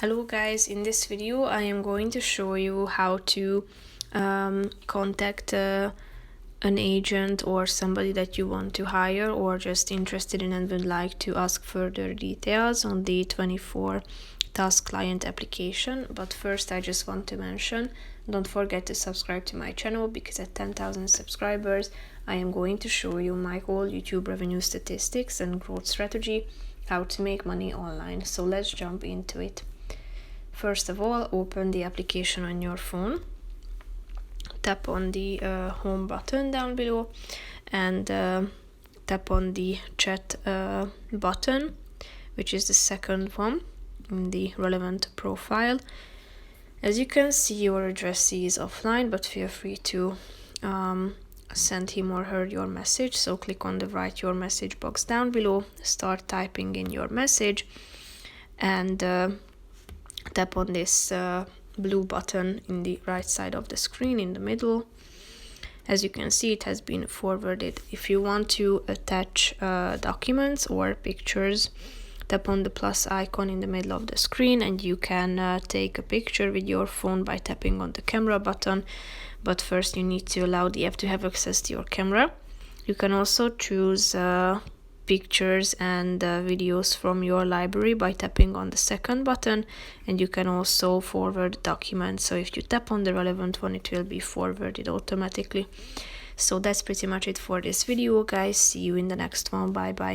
Hello guys, in this video I am going to show you how to contact an agent or somebody that you want to hire or just interested in and would like to ask further details on the 24 task client application. But first I just want to mention, don't forget to subscribe to my channel, because at 10,000 subscribers I am going to show you my whole YouTube revenue statistics and growth strategy, how to make money online. So let's jump into it. First of all, open the application on your phone, tap on the home button down below, and tap on the chat button, which is the second one in the relevant profile. As you can see, your addressee is offline, but feel free to send him or her your message. So click on the write your message box down below, start typing in your message, and tap on this blue button in the right side of the screen in the middle. As you can see, it has been forwarded. If you want to attach documents or pictures, tap on the plus icon in the middle of the screen and you can take a picture with your phone by tapping on the camera button. But first you need to allow the app to have access to your camera. You can also choose pictures and videos from your library by tapping on the second button, and you can also forward documents. So if you tap on the relevant one, it will be forwarded automatically. So that's pretty much it for this video, guys. See you in the next one. Bye bye.